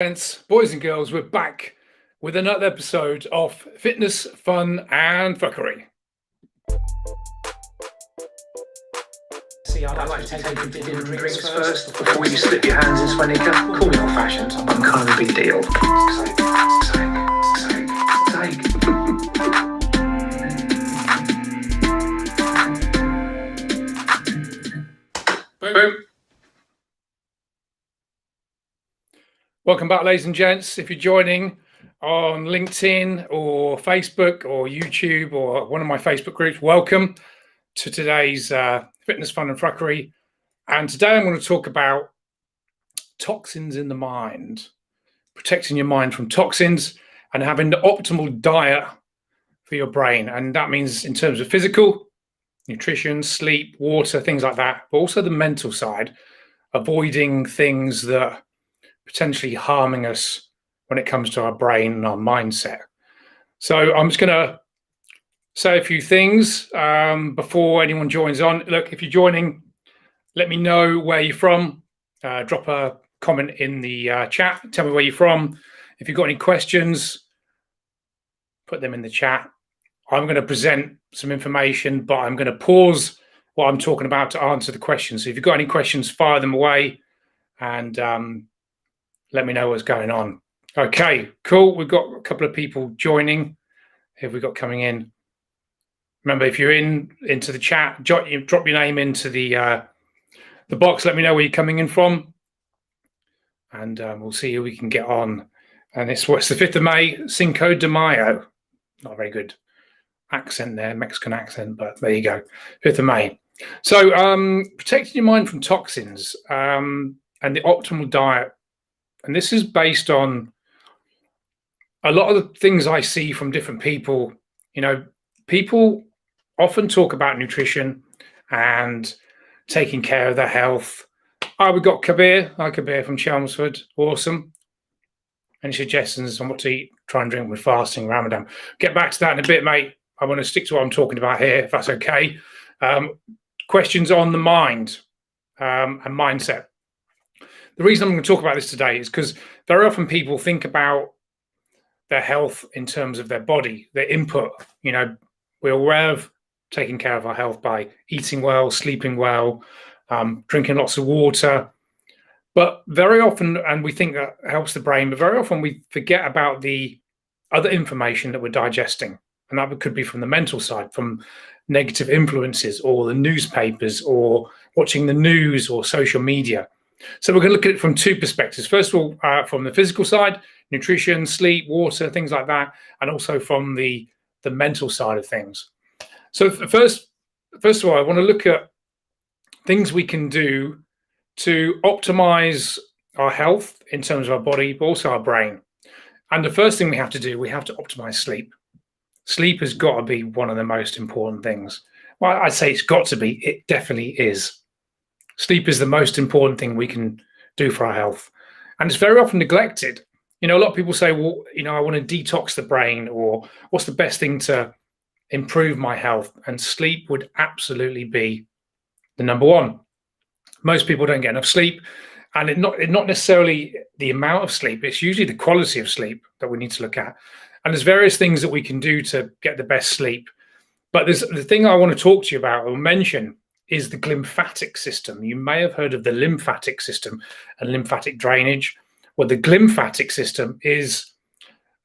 Friends, boys and girls, we're back with another episode of Fitness, Fun and Fuckery. See, I like to take your dinner and drinks first before you slip your hands in sweaty cup. Call me old-fashioned, I'm kind of a big deal. Boom. Welcome back, ladies and gents. If you're joining on LinkedIn or Facebook or YouTube or one of my Facebook groups, welcome to today's Fitness, Fun and Fuckery. And today I'm going to talk about toxins in the mind, protecting your mind from toxins and having the optimal diet for your brain. And that means in terms of physical, nutrition, sleep, water, things like that, but also the mental side, avoiding things that potentially harming us when it comes to our brain and our mindset. So I'm just going to say a few things before anyone joins on. Look, if you're joining, let me know where you're from. Drop a comment in the chat. Tell me where you're from. If you've got any questions, put them in the chat. I'm going to present some information, but I'm going to pause what I'm talking about to answer the questions. So if you've got any questions, fire them away and let me know what's going on. Okay, cool. We've got a couple of people joining. Who have we got coming in? Remember, if you're into the chat, drop your name into the box. Let me know where you're coming in from, and we'll see who we can get on. And it's the 5th of May, Cinco de Mayo. Not a very good accent there, Mexican accent, but there you go. 5th of May. So protecting your mind from toxins and the optimal diet. And this is based on a lot of the things I see from different people. You know, people often talk about nutrition and taking care of their health. Oh, we've got Kabir. Hi, Kabir from Chelmsford. Awesome. Any suggestions on what to eat, try and drink with fasting, Ramadan? Get back to that in a bit, mate. I want to stick to what I'm talking about here, if that's okay. Questions on the mind and mindset. The reason I'm going to talk about this today is because very often people think about their health in terms of their body, their input. You know, we're aware of taking care of our health by eating well, sleeping well, drinking lots of water. But very often, and we think that helps the brain, but very often we forget about the other information that we're digesting. And that could be from the mental side, from negative influences or the newspapers or watching the news or social media. So we're going to look at it from two perspectives. First of all, from the physical side, nutrition, sleep, water, things like that, and also from the mental side of things. So first of all, I want to look at things we can do to optimize our health in terms of our body, but also our brain. And the first thing we have to do, we have to optimize sleep. Sleep has got to be one of the most important things. Well, I'd say it's got to be. It definitely is. Sleep is the most important thing we can do for our health. And it's very often neglected. You know, a lot of people say, well, you know, I want to detox the brain, or what's the best thing to improve my health? And sleep would absolutely be the number one. Most people don't get enough sleep, and it's not necessarily the amount of sleep. It's usually the quality of sleep that we need to look at. And there's various things that we can do to get the best sleep. But there's the thing I want to talk to you about or mention is the glymphatic system. You may have heard of the lymphatic system and lymphatic drainage. Well, the glymphatic system is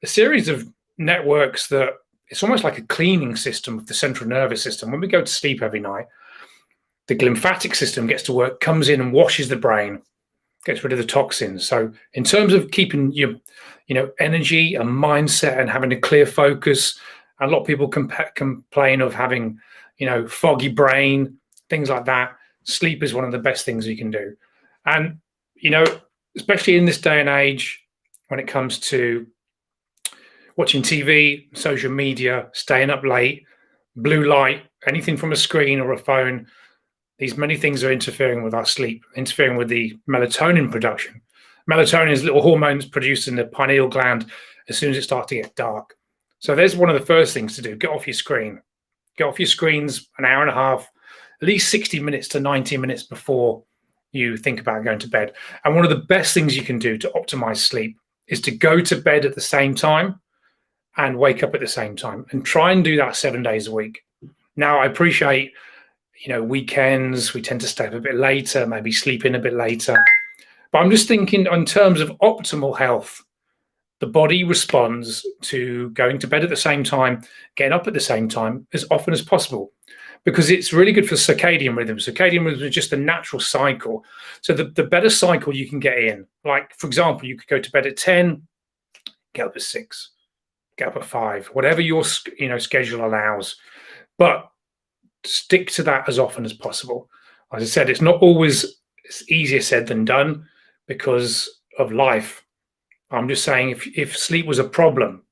a series of networks that it's almost like a cleaning system of the central nervous system. When we go to sleep every night, the glymphatic system gets to work, comes in and washes the brain, gets rid of the toxins. So in terms of keeping your energy and mindset and having a clear focus, a lot of people complain of having, foggy brain, things like that. Sleep is one of the best things you can do. And, especially in this day and age, when it comes to watching TV, social media, staying up late, blue light, anything from a screen or a phone, these many things are interfering with our sleep, interfering with the melatonin production. Melatonin is little hormones produced in the pineal gland as soon as it starts to get dark. So there's one of the first things to do. Get off your screen. Get off your screens an hour and a half, at least 60 minutes to 90 minutes before you think about going to bed. And one of the best things you can do to optimize sleep is to go to bed at the same time and wake up at the same time, and try and do that 7 days a week. Now, I appreciate, weekends, we tend to stay up a bit later, maybe sleep in a bit later. But I'm just thinking in terms of optimal health, the body responds to going to bed at the same time, getting up at the same time as often as possible, because it's really good for circadian rhythm. Circadian rhythm is just a natural cycle. So the better cycle you can get in, like, for example, you could go to bed at 10, get up at 6, get up at 5, whatever your schedule allows. But stick to that as often as possible. As I said, it's not always, it's easier said than done because of life. I'm just saying, if sleep was a problem,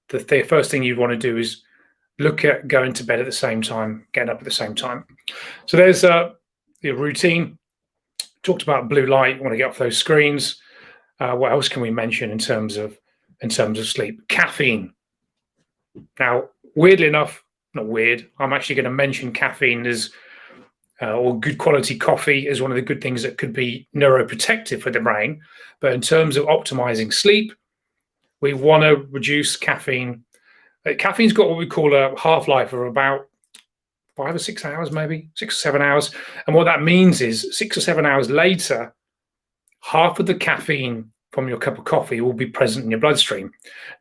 the first thing you'd want to do is look at going to bed at the same time, getting up at the same time. So there's the routine. Talked about blue light. Want to get off those screens. What else can we mention in terms of sleep? Caffeine. Now, weirdly enough, not weird, I'm actually going to mention caffeine as or good quality coffee is one of the good things that could be neuroprotective for the brain. But in terms of optimizing sleep, we want to reduce caffeine. Caffeine's got what we call a half-life of about 5 or 6 hours, maybe 6 or 7 hours. And what that means is 6 or 7 hours later, half of the caffeine from your cup of coffee will be present in your bloodstream.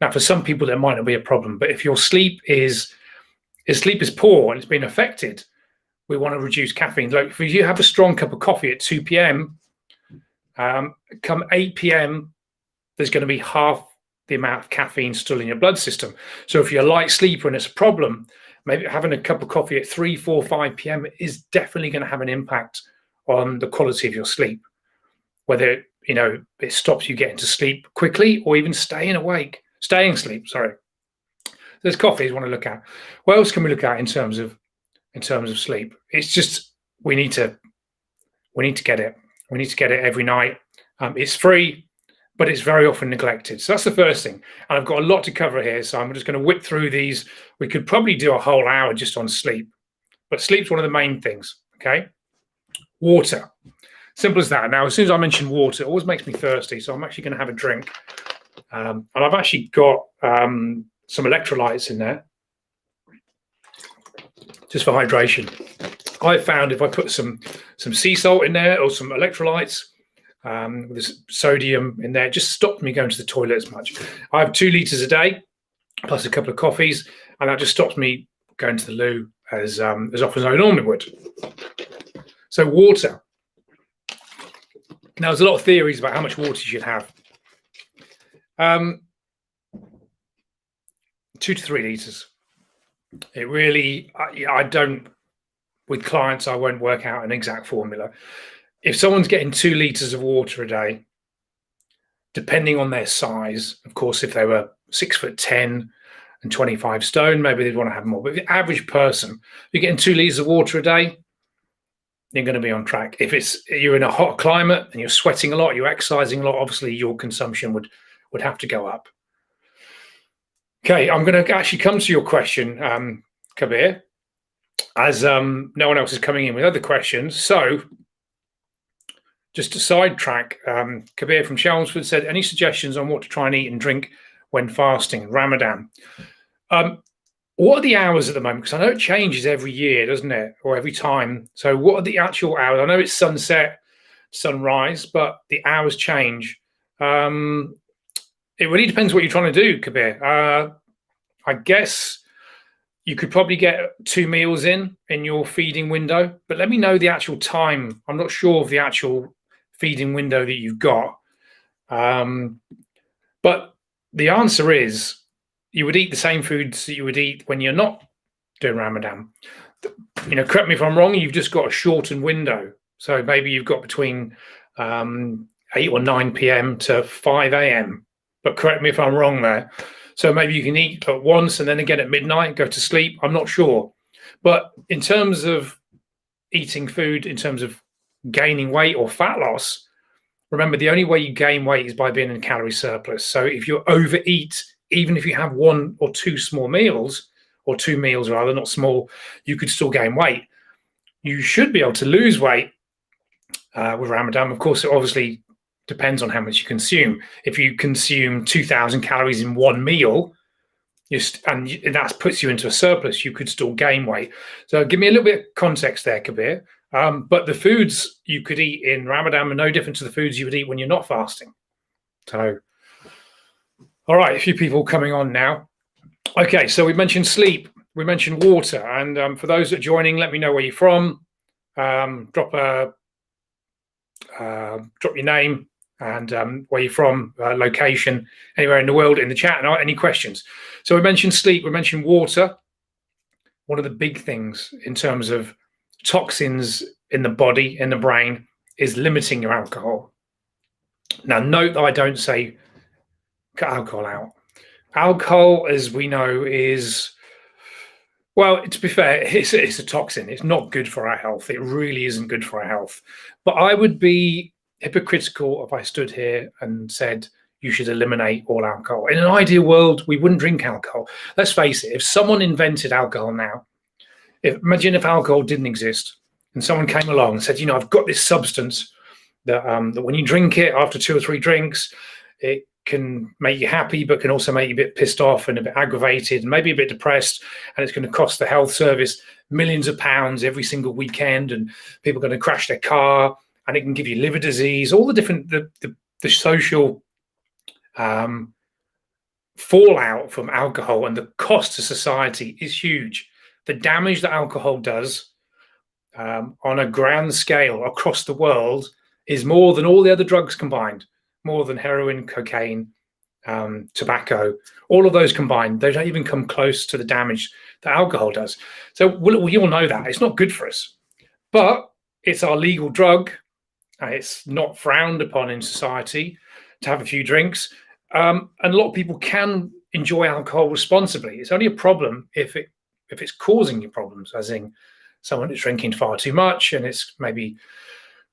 Now, for some people, that might not be a problem, but if your sleep is poor and it's been affected, we want to reduce caffeine. Like, if you have a strong cup of coffee at 2 p.m., come 8 p.m., there's going to be half the amount of caffeine still in your blood system. So if you're a light sleeper and it's a problem, maybe having a cup of coffee at 3, 4, 5 p.m. is definitely going to have an impact on the quality of your sleep. Whether, it stops you getting to sleep quickly or even staying asleep, sorry. There's coffees we want to look at. What else can we look at in terms of sleep? It's just we need to get it. We need to get it every night. It's free, but it's very often neglected. So that's the first thing. And I've got a lot to cover here, so I'm just going to whip through these. We could probably do a whole hour just on sleep, but sleep's one of the main things. Okay, water. Simple as that. Now, as soon as I mention water, it always makes me thirsty, so I'm actually going to have a drink. And I've actually got some electrolytes in there, just for hydration. I found if I put some sea salt in there or some electrolytes with this sodium in there, it just stopped me going to the toilet as much. I have 2 liters a day, plus a couple of coffees, and that just stops me going to the loo as often as I normally would. So water. Now, there's a lot of theories about how much water you should have. 2 to 3 liters. It really, I don't, with clients, I won't work out an exact formula. If someone's getting 2 liters of water a day, depending on their size, of course, if they were 6'10" and 25 stone, maybe they'd want to have more. But the average person, you're getting 2 liters of water a day, you're going to be on track. If you're in a hot climate and you're sweating a lot, you're exercising a lot, obviously your consumption would have to go up. Okay, I'm going to actually come to your question, Kabir, as no one else is coming in with other questions. So just to sidetrack, Kabir from Chelmsford said, any suggestions on what to try and eat and drink when fasting, Ramadan? What are the hours at the moment? Because I know it changes every year, doesn't it? Or every time. So what are the actual hours? I know it's sunset, sunrise, but the hours change. It really depends what you're trying to do, Kabir. I guess you could probably get 2 meals in your feeding window, but let me know the actual time. I'm not sure of the actual feeding window that you've got. But the answer is you would eat the same foods that you would eat when you're not doing Ramadan. Correct me if I'm wrong, you've just got a shortened window. So maybe you've got between 8 or 9 p.m. to 5 a.m. But correct me if I'm wrong there. So maybe you can eat at once and then again at midnight, go to sleep. I'm not sure. But in terms of eating food, in terms of gaining weight or fat loss, remember, the only way you gain weight is by being in calorie surplus. So if you overeat, even if you have 1 or 2 small meals, or 2 meals rather, not small, you could still gain weight. You should be able to lose weight with Ramadan. Of course, obviously, Depends on how much you consume. If you consume 2,000 calories in one meal, and that puts you into a surplus, you could still gain weight. So give me a little bit of context there, Kabir. But the foods you could eat in Ramadan are no different to the foods you would eat when you're not fasting. So, all right, a few people coming on now. Okay, so we mentioned sleep, we mentioned water, and for those that are joining, let me know where you're from. Drop your name and where you're from, location, anywhere in the world in the chat, and any questions. So we mentioned sleep, we mentioned water. One of the big things in terms of toxins in the body, in the brain, is limiting your alcohol. Now, note that I don't say cut alcohol out. Alcohol, as we know, is, well, to be fair, it's a toxin. It's not good for our health. It really isn't good for our health. But I would be hypocritical if I stood here and said you should eliminate all alcohol. In an ideal world, we wouldn't drink alcohol. Let's face it, if someone invented alcohol now, imagine if alcohol didn't exist and someone came along and said, you know, I've got this substance that when you drink it after 2 or 3 drinks, it can make you happy, but can also make you a bit pissed off and a bit aggravated and maybe a bit depressed. And it's going to cost the health service millions of pounds every single weekend. And people are going to crash their car, and it can give you liver disease, all the different, the social fallout from alcohol, and the cost to society is huge. The damage that alcohol does on a grand scale across the world is more than all the other drugs combined. More than heroin, cocaine, tobacco, all of those combined. They don't even come close to the damage that alcohol does. So we all know that. It's not good for us. But it's our legal drug. It's not frowned upon in society to have a few drinks. And a lot of people can enjoy alcohol responsibly. It's only a problem if it's causing you problems, as in someone is drinking far too much and it's maybe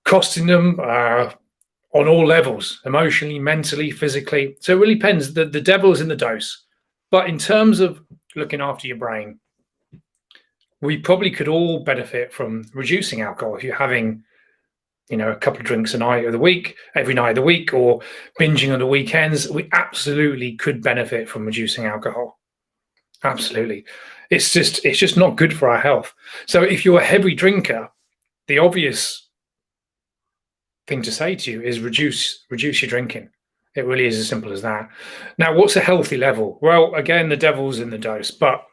costing them on all levels, emotionally, mentally, physically. So it really depends. The devil is in the dose. But in terms of looking after your brain, we probably could all benefit from reducing alcohol. If you're having, you know, a couple of drinks a night of the week, every night of the week, or binging on the weekends, we absolutely could benefit from reducing alcohol. Absolutely. It's just not good for our health. So if you're a heavy drinker, the obvious thing to say to you is reduce your drinking. It really is as simple as that. Now, what's a healthy level? Well, again, the devil's in the dose, but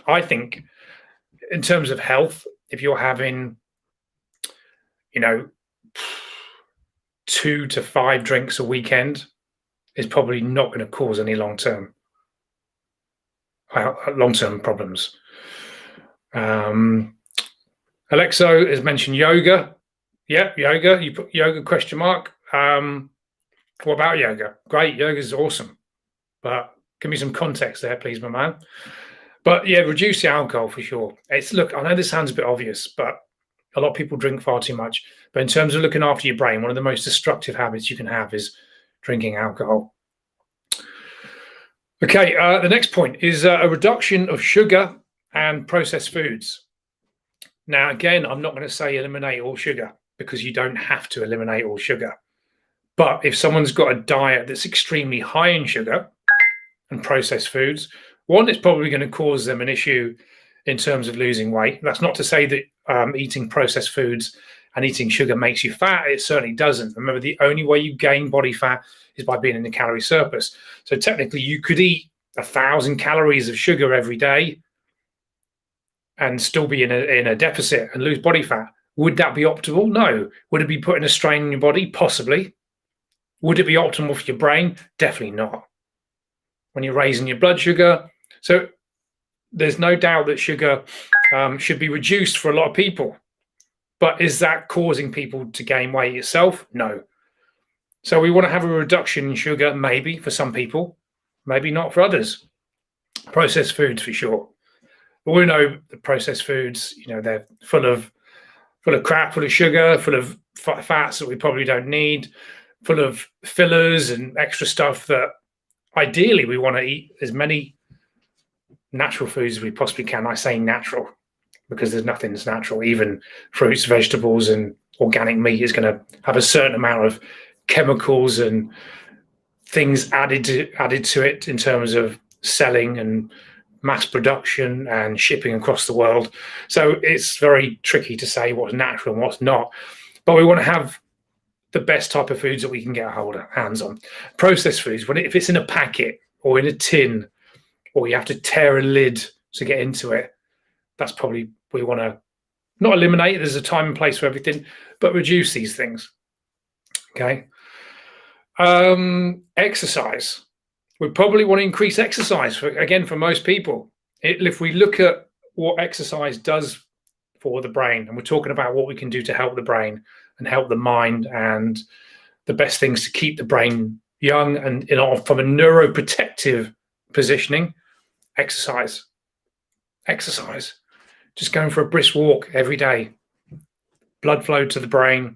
I think in terms of health, if you're having, you know, 2 to 5 drinks a weekend, is probably not going to cause any long-term problems. Alexo has mentioned yoga. Yeah, yoga. You put yoga question mark. What about yoga? Great, yoga is awesome. But give me some context there, please, my man. But yeah, reduce the alcohol for sure. Look, I know this sounds a bit obvious, but a lot of people drink far too much. But in terms of looking after your brain, one of the most destructive habits you can have is drinking alcohol. Okay, the next point is a reduction of sugar and processed foods. Now, again, I'm not going to say eliminate all sugar, because you don't have to eliminate all sugar. But if someone's got a diet that's extremely high in sugar and processed foods, one, it's probably going to cause them an issue in terms of losing weight. That's not to say that eating processed foods and eating sugar makes you fat. It certainly doesn't. Remember, the only way you gain body fat is by being in a calorie surplus. So technically, you could eat 1,000 calories of sugar every day and still be in a deficit and lose body fat. Would that be optimal? No. Would it be putting a strain on your body? Possibly. Would it be optimal for your brain? Definitely not. When you're raising your blood sugar. So there's no doubt that sugar should be reduced for a lot of people. But is that causing people to gain weight itself? No. So we want to have a reduction in sugar, maybe for some people, maybe not for others. Processed foods for sure. But we know the processed foods, you know, they're full of crap, full of sugar, full of fats that we probably don't need, full of fillers and extra stuff that ideally we want to eat as many natural foods as we possibly can. I say natural because there's nothing that's natural. Even fruits, vegetables, and organic meat is going to have a certain amount of chemicals and things added to it in terms of selling and mass production and shipping across the world. So it's very tricky to say what's natural and what's not. But we want to have the best type of foods that we can get our hands on. Processed foods, if it's in a packet or in a tin, or you have to tear a lid to get into it, that's probably, we want to not eliminate it. There's a time and place for everything, but reduce these things. Okay. Exercise. We probably want to increase exercise for most people. If we look at what exercise does for the brain, and we're talking about what we can do to help the brain and help the mind, and the best things to keep the brain young and from a neuroprotective positioning, exercise. Just going for a brisk walk every day, blood flow to the brain,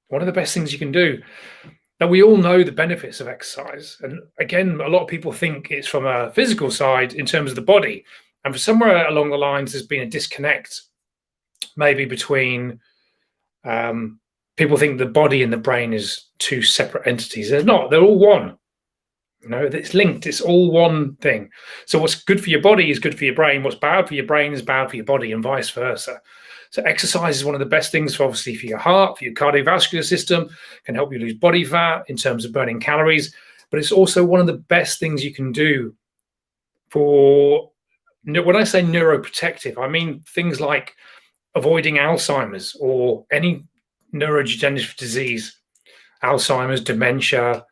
one of the best things you can do. Now, we all know the benefits of exercise. And again, a lot of people think it's from a physical side in terms of the body. And for somewhere along the lines, there's been a disconnect maybe between people think the body and the brain is two separate entities. They're not. They're all one. It's linked. It's all one thing. So what's good for your body is good for your brain. What's bad for your brain is bad for your body, and vice versa. So exercise is one of the best things, obviously, for your heart, for your cardiovascular system, can help you lose body fat in terms of burning calories. But it's also one of the best things you can do for, when I say neuroprotective, I mean things like avoiding Alzheimer's or any neurodegenerative disease, Alzheimer's, dementia,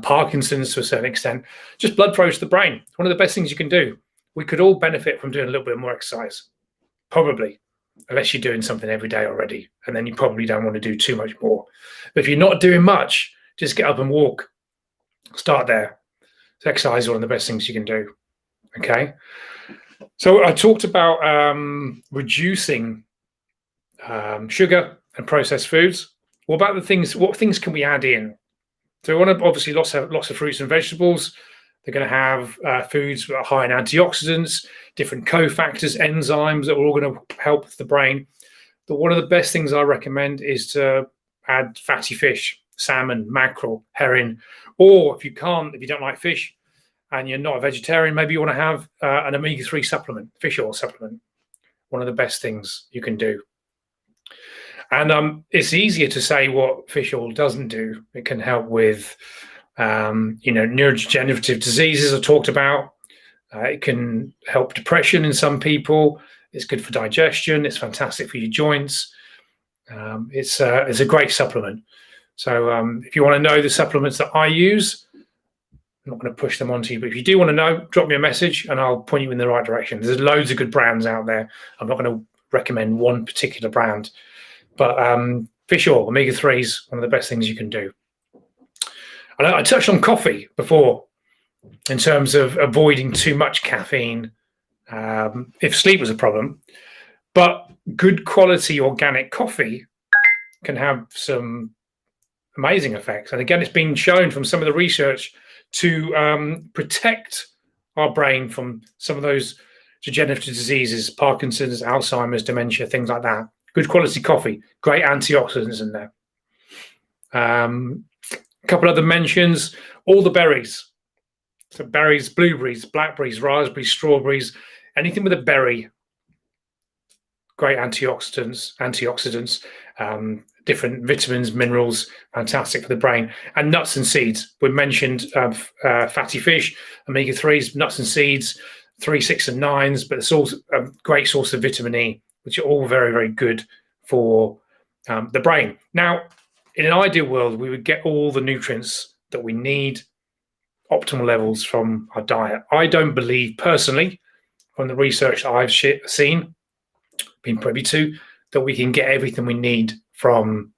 Parkinson's to a certain extent, just blood flow to the brain. It's one of the best things you can do. We could all benefit from doing a little bit more exercise, probably, unless you're doing something every day already, and then you probably don't want to do too much more. But if you're not doing much, just get up and walk. Start there. So exercise is one of the best things you can do. Okay. So I talked about reducing sugar and processed foods. What about what things can we add in? So we want to obviously lots of fruits and vegetables. They're going to have foods that are high in antioxidants, different cofactors, enzymes that are all going to help the brain. But one of the best things I recommend is to add fatty fish, salmon, mackerel, herring, or if you don't like fish and you're not a vegetarian, maybe you want to have an omega-3 supplement, fish oil supplement. One of the best things you can do. And it's easier to say what fish oil doesn't do. It can help with, neurodegenerative diseases I talked about. It can help depression in some people. It's good for digestion. It's fantastic for your joints. It's a great supplement. So if you want to know the supplements that I use, I'm not going to push them onto you, but if you do want to know, drop me a message and I'll point you in the right direction. There's loads of good brands out there. I'm not going to recommend one particular brand. But fish oil, omega-3s, one of the best things you can do. And I touched on coffee before in terms of avoiding too much caffeine if sleep was a problem. But good quality organic coffee can have some amazing effects. And again, it's been shown from some of the research to protect our brain from some of those degenerative diseases, Parkinson's, Alzheimer's, dementia, things like that. Good quality coffee, great antioxidants in there. A couple other mentions, all the berries. So berries, blueberries, blackberries, raspberries, strawberries, anything with a berry. Great antioxidants, different vitamins, minerals, fantastic for the brain. And nuts and seeds. We mentioned fatty fish, omega-3s, nuts and seeds, 3, 6, and 9s, but it's also a great source of vitamin E, which are all very, very good for the brain. Now, in an ideal world, we would get all the nutrients that we need, optimal levels from our diet. I don't believe personally, from the research I've seen, been privy to, that we can get everything we need from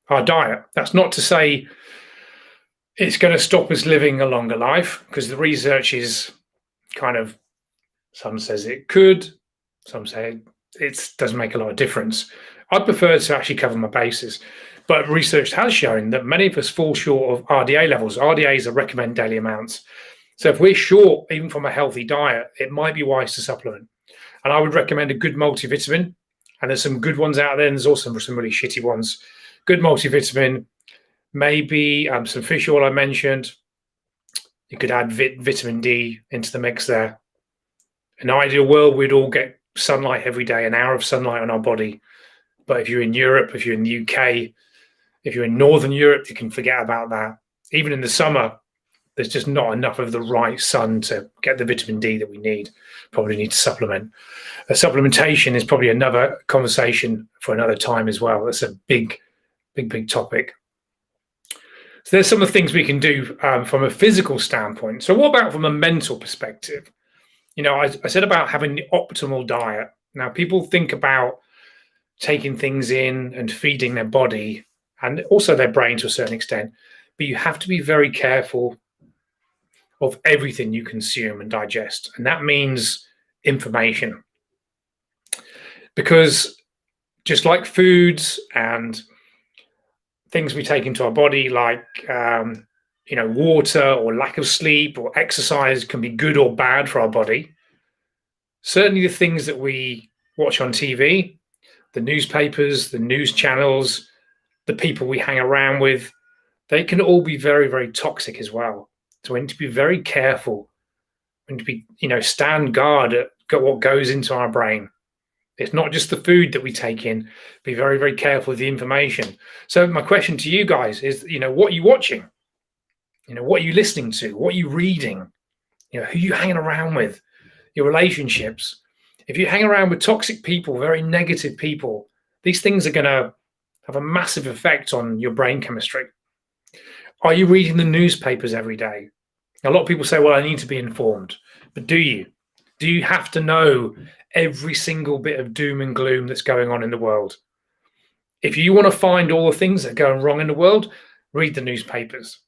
our diet. That's not to say it's going to stop us living a longer life, because the research is kind of, some says it could, some say it doesn't make a lot of difference. I prefer to actually cover my bases. But research has shown that many of us fall short of RDA levels. RDAs are recommend daily amounts. So if we're short, even from a healthy diet, it might be wise to supplement. And I would recommend a good multivitamin. And there's some good ones out there, and there's also some really shitty ones. Good multivitamin, maybe some fish oil I mentioned. You could add vitamin D into the mix there. In an ideal world, we'd all get sunlight every day, an hour of sunlight on our body. But if you're in Europe, if you're in the UK, if you're in Northern Europe, you can forget about that. Even in the summer, there's just not enough of the right sun to get the vitamin D that we need. Probably need to supplement. Supplementation is probably another conversation for another time as well. That's a big topic. So there's some of the things we can do from a physical standpoint. So what about from a mental perspective? I said about having the optimal diet. Now, people think about taking things in and feeding their body and also their brain to a certain extent, but you have to be very careful of everything you consume and digest. And that means information. Because just like foods and things we take into our body, like water or lack of sleep or exercise can be good or bad for our body. Certainly the things that we watch on TV, the newspapers, the news channels, the people we hang around with, they can all be very, very toxic as well. So we need to be very careful. We need to be, stand guard at what goes into our brain. It's not just the food that we take in. Be very, very careful with the information. So my question to you guys is, what are you watching? What are you listening to? What are you reading? Who are you hanging around with? Your relationships. If you hang around with toxic people, very negative people, these things are going to have a massive effect on your brain chemistry. Are you reading the newspapers every day? A lot of people say, well, I need to be informed. But do you? Do you have to know every single bit of doom and gloom that's going on in the world? If you want to find all the things that are going wrong in the world, read the newspapers.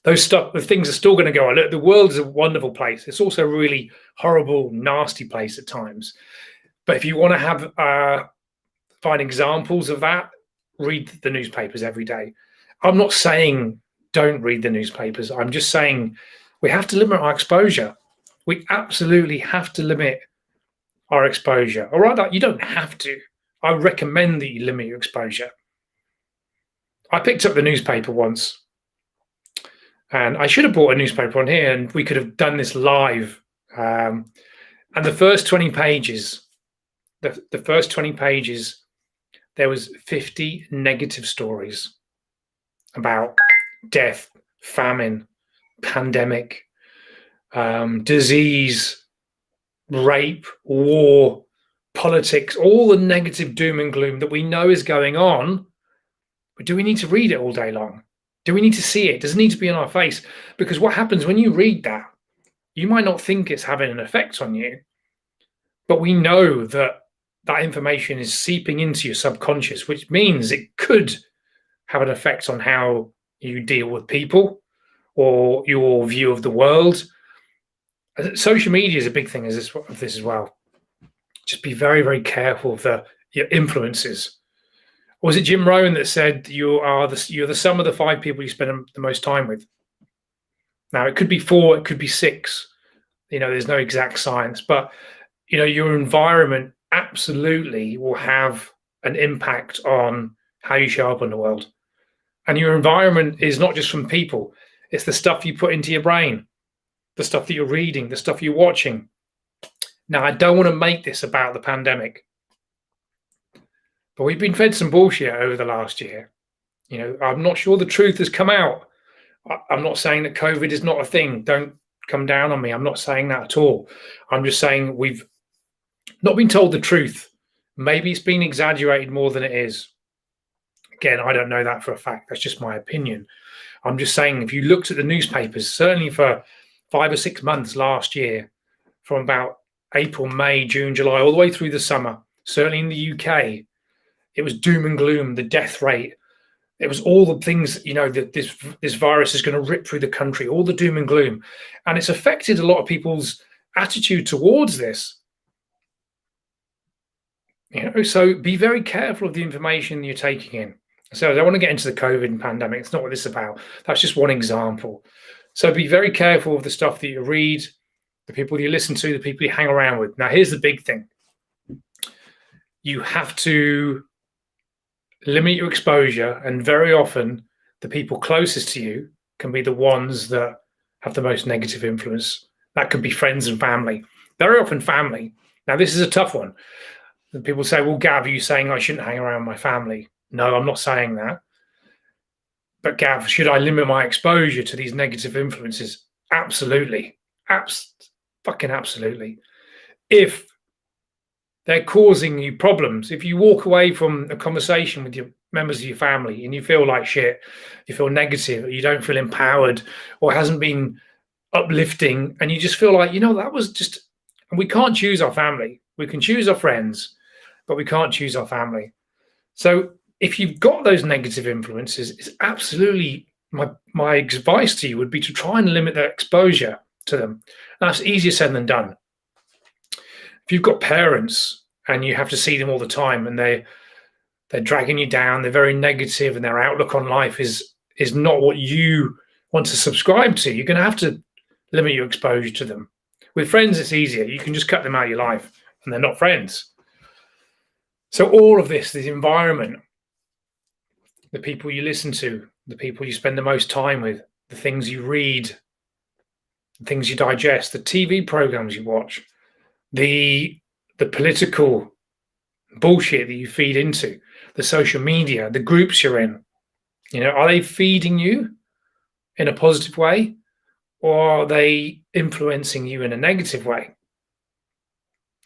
The things are still going to go on. Look, the world is a wonderful place. It's also a really horrible, nasty place at times. But if you want to have find examples of that, read the newspapers every day. I'm not saying don't read the newspapers. I'm just saying we have to limit our exposure. We absolutely have to limit our exposure. All right, you don't have to. I recommend that you limit your exposure. I picked up the newspaper once, and I should have bought a newspaper on here, and we could have done this live. And the first 20 pages, the first 20 pages, there was 50 negative stories about death, famine, pandemic, disease, rape, war, politics, all the negative doom and gloom that we know is going on. But do we need to read it all day long? Do we need to see it? Does it need to be in our face? Because what happens when you read that, you might not think it's having an effect on you, but we know that that information is seeping into your subconscious, which means it could have an effect on how you deal with people or your view of the world. Social media is a big thing of this as well. Just be very, very careful of your influences. Or was it Jim Rohn that said you're the sum of the 5 people you spend the most time with? Now, it could be 4, it could be 6. There's no exact science, but your environment absolutely will have an impact on how you show up in the world. And your environment is not just from people. It's the stuff you put into your brain, the stuff that you're reading, the stuff you're watching. Now, I don't want to make this about the pandemic, but we've been fed some bullshit over the last year. I'm not sure the truth has come out. I'm not saying that COVID is not a thing. Don't come down on me. I'm not saying that at all. I'm just saying we've not been told the truth. Maybe it's been exaggerated more than it is. Again, I don't know that for a fact. That's just my opinion. I'm just saying, if you looked at the newspapers, certainly for 5 or 6 months last year, from about April, May, June, July, all the way through the summer, certainly in the UK, it was doom and gloom, the death rate. It was all the things, that this virus is going to rip through the country, all the doom and gloom. And it's affected a lot of people's attitude towards this. So be very careful of the information you're taking in. So I don't want to get into the COVID and pandemic. It's not what this is about. That's just one example. So be very careful of the stuff that you read, the people you listen to, the people you hang around with. Now, here's the big thing. You have to limit your exposure, and very often the people closest to you can be the ones that have the most negative influence. That could be friends and family. Very often family. Now, this is a tough one. People say, well, Gav, are you saying I shouldn't hang around my family? No, I'm not saying that. But Gav, should I limit my exposure to these negative influences? Absolutely. Fucking absolutely. If they're causing you problems, if you walk away from a conversation with your members of your family and you feel like shit, you feel negative, or you don't feel empowered, or it hasn't been uplifting, and you just feel like, that was just, and we can't choose our family. We can choose our friends, but we can't choose our family. So if you've got those negative influences, it's absolutely, my advice to you would be to try and limit their exposure to them. And that's easier said than done. If you've got parents and you have to see them all the time and they're dragging you down, they're very negative, and their outlook on life is not what you want to subscribe to, you're going to have to limit your exposure to them. With friends, it's easier. You can just cut them out of your life and they're not friends. So all of this, the environment, the people you listen to, the people you spend the most time with, the things you read, the things you digest, the TV programs you watch, the political bullshit that you feed into, the social media, the groups you're in, are they feeding you in a positive way, or are they influencing you in a negative way?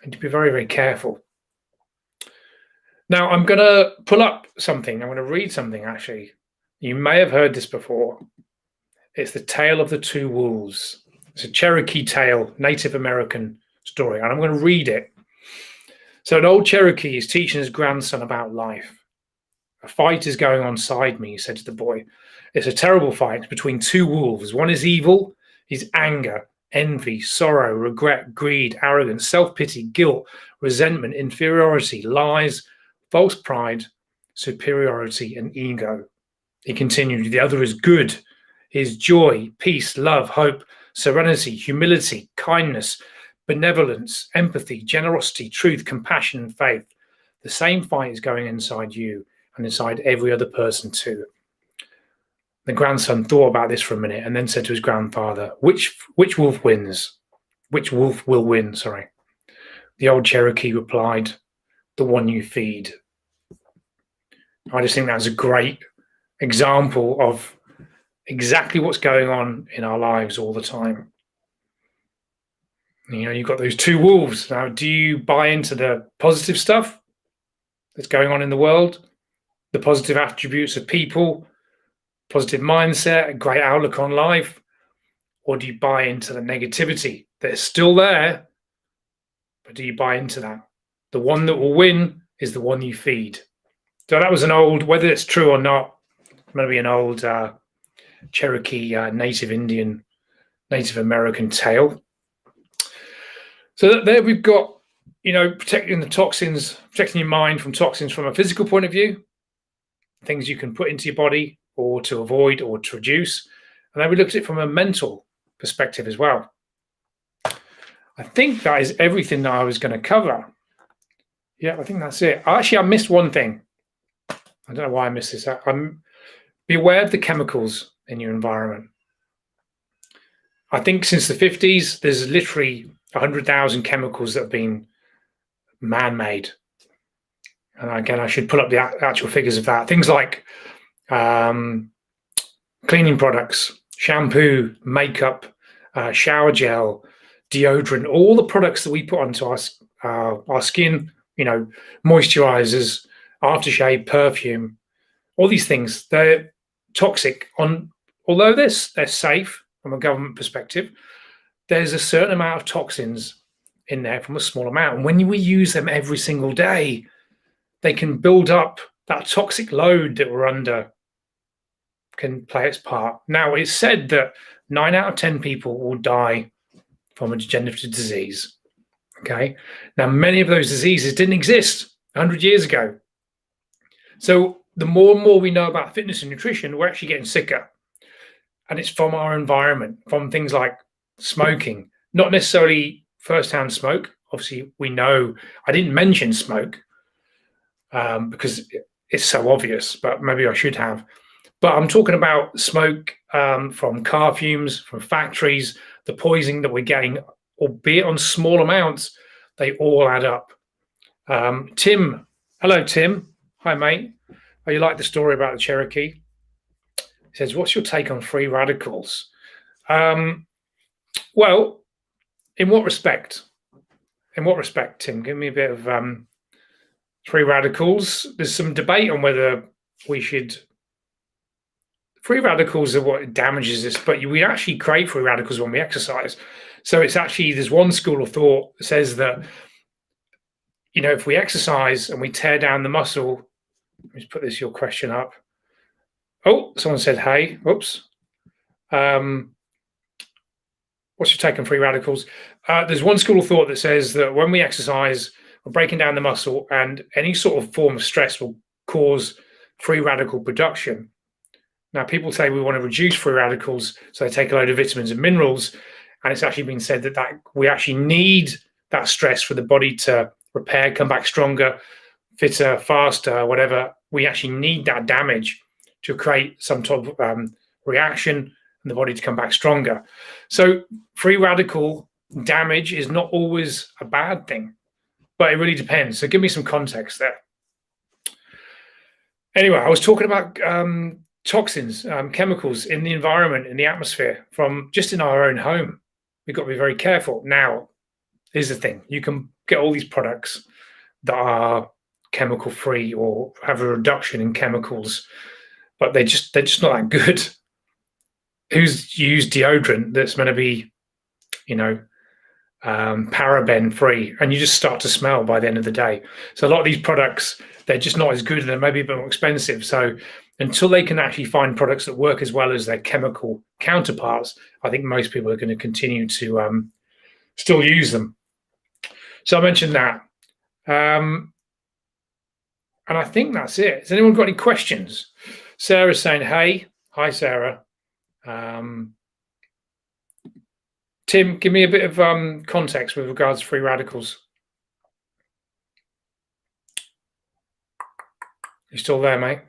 And to be very, very careful. Now, I'm going to pull up something. I'm going to read something, actually. You may have heard this before. It's the tale of the two wolves. It's a Cherokee tale, Native American story, and I'm going to read it. So an old Cherokee is teaching his grandson about life. A fight is going on beside me, he said to the boy. It's a terrible fight between two wolves. One is evil, his anger, envy, sorrow, regret, greed, arrogance, self-pity, guilt, resentment, inferiority, lies, false pride, superiority, and ego. He continued, the other is good, his joy, peace, love, hope, serenity, humility, kindness, benevolence, empathy, generosity, truth, compassion, and faith. The same fight is going inside you and inside every other person too. The grandson thought about this for a minute and then said to his grandfather, which wolf wins? Which wolf will win, sorry. The old Cherokee replied, the one you feed. I just think that's a great example of exactly what's going on in our lives all the time. You've got those two wolves. Now, do you buy into the positive stuff that's going on in the world, the positive attributes of people, positive mindset, a great outlook on life, or do you buy into the negativity that's still there, but do you buy into that? The one that will win is the one you feed. So that was an old, whether it's true or not, maybe an old Cherokee, Native American tale. So there we've got, protecting the toxins, protecting your mind from toxins from a physical point of view, things you can put into your body or to avoid or to reduce. And then we looked at it from a mental perspective as well. I think that is everything that I was going to cover. Yeah, I think that's it. Actually, I missed one thing. I don't know why I missed this. Be aware of the chemicals in your environment. I think since the 50s, there's literally 100,000 chemicals that have been man-made. And again, I should pull up the actual figures of that. Things like cleaning products, shampoo, makeup, shower gel, deodorant, all the products that we put onto our skin, moisturizers, aftershave, perfume, all these things, they're toxic. Although they're safe from a government perspective, there's a certain amount of toxins in there from a small amount. And when we use them every single day, they can build up. That toxic load that we're under can play its part. Now, it's said that 9 out of 10 people will die from a degenerative disease. Okay. Now, many of those diseases didn't exist 100 years ago. So the more and more we know about fitness and nutrition, we're actually getting sicker. And it's from our environment, from things like smoking, not necessarily first-hand smoke. Obviously, we know, I didn't mention smoke because it's so obvious, but maybe I should have. But I'm talking about smoke from car fumes, from factories, the poisoning that we're getting, albeit on small amounts, they all add up. Tim, hello, Tim. Hi, mate. Oh, you like the story about the Cherokee? He says, what's your take on free radicals? Well, in what respect? In what respect, Tim? Give me a bit of free radicals. There's some debate on whether we should. Free radicals are what damages us, but we actually create free radicals when we exercise. So it's actually, there's one school of thought that says that, you know, if we exercise and we tear down the muscle, let me just put your question up. Oh, someone said, hey, whoops. What's your take on free radicals? There's one school of thought that says that when we exercise, we're breaking down the muscle, and any sort of form of stress will cause free radical production. Now, people say we want to reduce free radicals, so they take a load of vitamins and minerals, and it's actually been said that we actually need that stress for the body to repair, come back stronger, fitter, faster, whatever. We actually need that damage to create some type of reaction and the body to come back stronger. So free radical damage is not always a bad thing, but it really depends. So give me some context there. Anyway, I was talking about toxins, chemicals in the environment, in the atmosphere, from just in our own home. We've got to be very careful. Now, here's the thing. You can get all these products that are chemical free or have a reduction in chemicals, but they're just not that good. Who's used deodorant that's going to be, you know, paraben free, and you just start to smell by the end of the day. So a lot of these products, they're just not as good, and they're maybe a bit more expensive. So until they can actually find products that work as well as their chemical counterparts, I think most people are going to continue to still use them. So I mentioned that. And I think that's it. Has anyone got any questions? Sarah's saying, hey. Hi, Sarah. Tim, give me a bit of context with regards to free radicals. You still there, mate?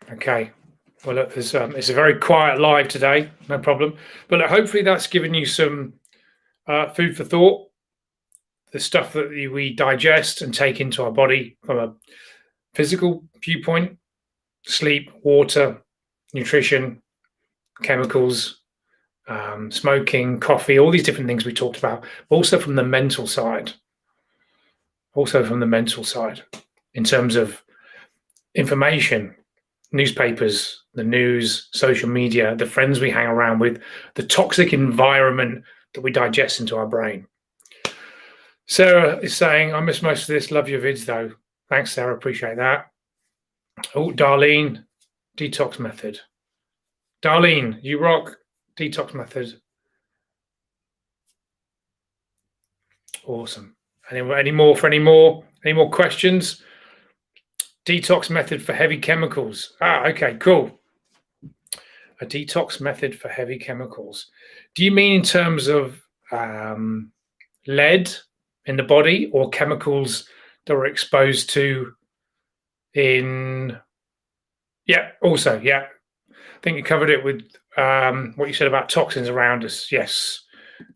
Okay. Well, look, it's a very quiet live today. No problem. But look, hopefully that's given you some food for thought. The stuff that we digest and take into our body from a physical viewpoint: sleep, water, nutrition, chemicals, smoking, coffee, all these different things we talked about. Also from the mental side. In terms of information, newspapers, the news, social media, the friends we hang around with, the toxic environment that we digest into our brain. Sarah is saying, I miss most of this. Love your vids though. Thanks, Sarah. Appreciate that. Oh, Darlene, detox method. Darlene, you rock. Detox method. Awesome. Any more questions? Detox method for heavy chemicals. Okay, cool. A detox method for heavy chemicals. Do you mean in terms of lead in the body, or chemicals that we're exposed to in? Yeah, also, yeah. I think you covered it with what you said about toxins around us. Yes,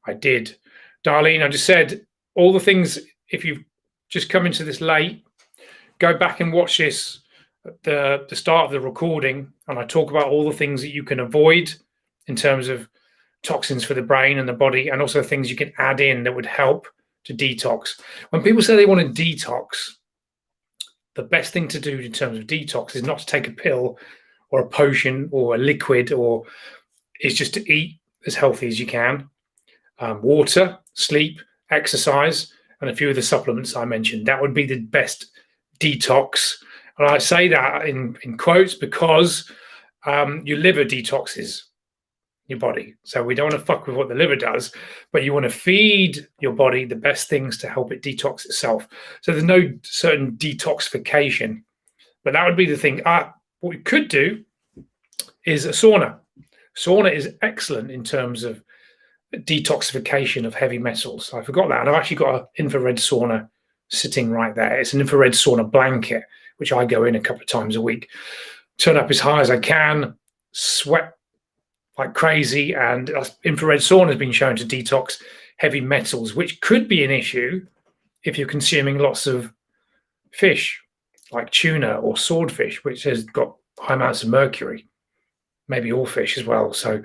I did. Darlene, I just said all the things. If you've just come into this late, go back and watch this at the start of the recording, and I talk about all the things that you can avoid in terms of toxins for the brain and the body, and also things you can add in that would help to detox. When people say they want to detox, the best thing to do in terms of detox is not to take a pill or a potion or a liquid, or is just to eat as healthy as you can. Water, sleep, exercise, and a few of the supplements I mentioned. That would be the best detox. And I say that in quotes because your liver detoxes your body. So we don't want to fuck with what the liver does, but you want to feed your body the best things to help it detox itself. So there's no certain detoxification, but that would be the thing. What we could do is a sauna. Sauna is excellent in terms of detoxification of heavy metals. I forgot that. And I've actually got an infrared sauna sitting right there. It's an infrared sauna blanket, which I go in a couple of times a week, turn up as high as I can, sweat like crazy, and infrared sauna has been shown to detox heavy metals, which could be an issue if you're consuming lots of fish like tuna or swordfish, which has got high amounts of mercury, maybe all fish as well. So,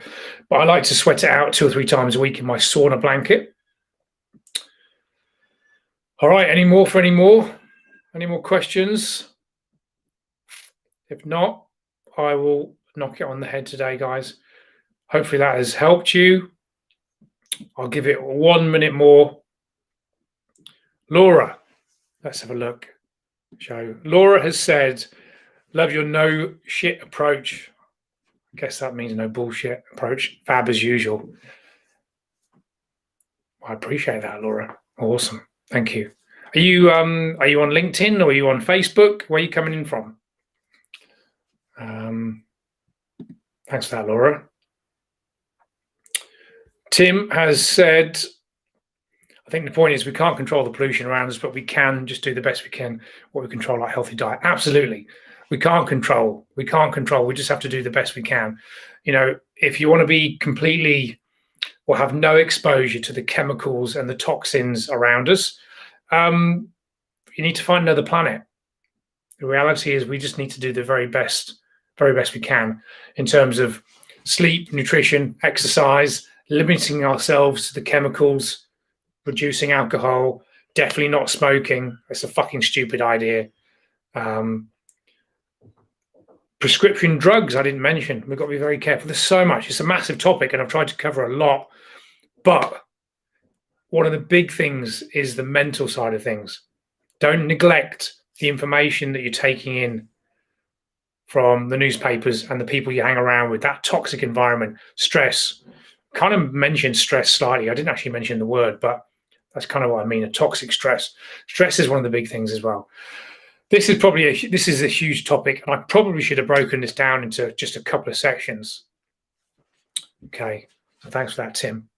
but I like to sweat it out 2 or 3 times a week in my sauna blanket. All right, any more questions? If not, I will knock it on the head today, guys. Hopefully that has helped you. I'll give it 1 minute more. Laura, let's have a look. Laura has said, love your no shit approach. I guess that means no bullshit approach. Fab as usual. I appreciate that, Laura. Awesome. Thank you. Are you on LinkedIn or are you on Facebook? Where are you coming in from? Thanks for that, Laura. Tim has said, I think the point is we can't control the pollution around us, but we can just do the best we can, what we control, like healthy diet. Absolutely. We can't control. We just have to do the best we can. You know, if you want to be completely or have no exposure to the chemicals and the toxins around us, you need to find another planet. The reality is we just need to do the very best we can in terms of sleep, nutrition, exercise, limiting ourselves to the chemicals, reducing alcohol, definitely not smoking. It's a fucking stupid idea. Prescription drugs, I didn't mention. We've got to be very careful. There's so much. It's a massive topic, and I've tried to cover a lot. But one of the big things is the mental side of things. Don't neglect the information that you're taking in from the newspapers and the people you hang around with, that toxic environment, stress. Kind of mentioned stress slightly. I didn't actually mention the word, but that's kind of what I mean, a toxic stress. Stress is one of the big things as well. This is a huge topic, and I probably should have broken this down into just a couple of sections. Okay, so thanks for that, Tim.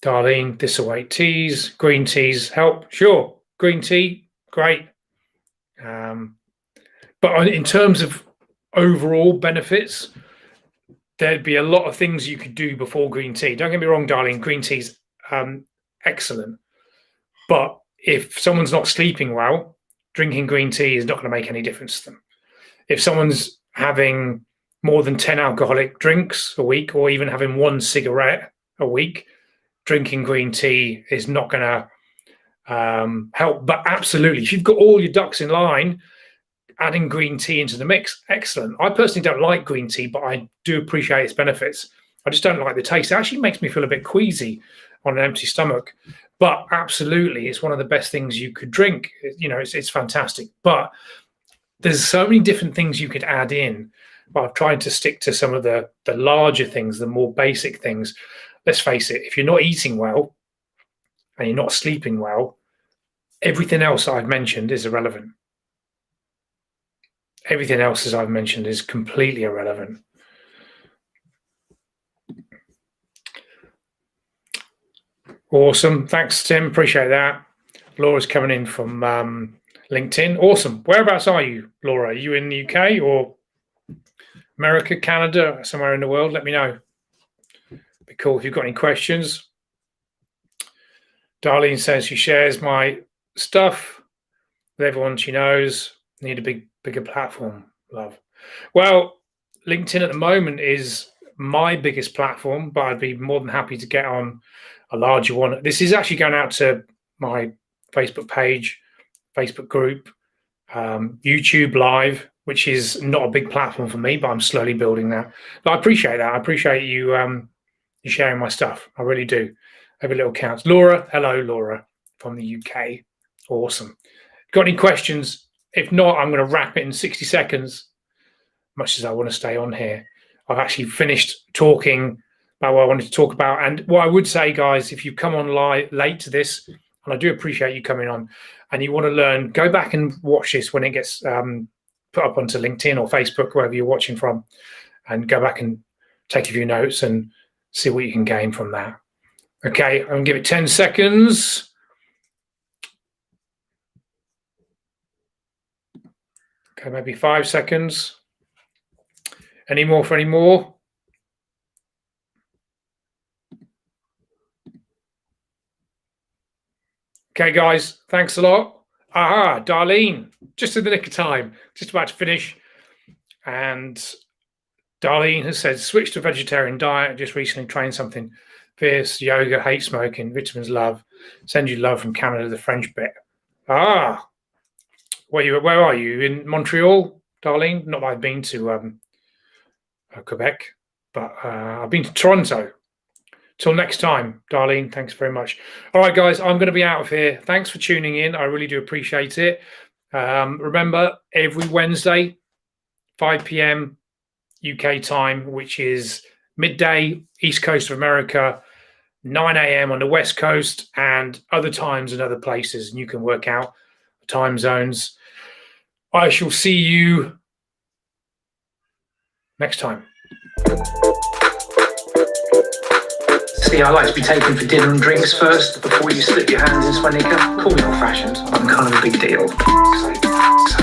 Darlene, distillate teas, green teas help. Sure, green tea, great. But in terms of overall benefits, there'd be a lot of things you could do before green tea. Don't get me wrong, darling, green tea's excellent. But if someone's not sleeping well, drinking green tea is not going to make any difference to them. If someone's having more than 10 alcoholic drinks a week, or even having 1 cigarette a week, drinking green tea is not going to help. But absolutely, if you've got all your ducks in line, adding green tea into the mix, excellent. I personally don't like green tea, but I do appreciate its benefits. I just don't like the taste. It actually makes me feel a bit queasy on an empty stomach. But absolutely, it's one of the best things you could drink. You know, it's fantastic. But there's so many different things you could add in. But I've tried to stick to some of the larger things, the more basic things. Let's face it, if you're not eating well and you're not sleeping well, everything else I've mentioned is irrelevant. Everything else, as I've mentioned, is completely irrelevant. Awesome. Thanks, Tim. Appreciate that. Laura's coming in from LinkedIn. Awesome. Whereabouts are you, Laura? Are you in the UK or America, Canada, somewhere in the world? Let me know. Be cool if you've got any questions. Darlene says she shares my stuff with everyone she knows. Need a bigger platform, love. Well, LinkedIn at the moment is my biggest platform, but I'd be more than happy to get on a larger one. This is actually going out to my Facebook page, Facebook group, YouTube Live, which is not a big platform for me, but I'm slowly building that. But I appreciate that. I appreciate you sharing my stuff. I really do. Every little counts. Laura, hello, Laura from the UK. Awesome. Got any questions? If not, I'm going to wrap it in 60 seconds, much as I want to stay on here. I've actually finished talking about what I wanted to talk about. And what I would say, guys, if you come on late to this, and I do appreciate you coming on, and you want to learn, go back and watch this when it gets put up onto LinkedIn or Facebook, wherever you're watching from, and go back and take a few notes and see what you can gain from that. Okay, I'm going to give it 10 seconds. Okay, maybe 5 seconds. Any more for any more? Okay, guys, thanks a lot. Aha, Darlene, just in the nick of time, just about to finish. And Darlene has said, switch to vegetarian diet. Just recently trained something fierce, yoga, hate smoking, vitamins, love. Send you love from Canada, the French bit. Ah, where are you? In Montreal, Darlene? Not that I've been to Quebec, but I've been to Toronto. Till next time, Darlene, thanks very much. All right, guys, I'm going to be out of here. Thanks for tuning in. I really do appreciate it. Remember, every Wednesday, 5 p.m. UK time, which is midday, East Coast of America, 9 a.m. on the West Coast, and other times in other places. And you can work out the time zones. I shall see you next time. See, I like to be taken for dinner and drinks first before you slip your hands in swimming. Call me old-fashioned. I'm kind of a big deal. So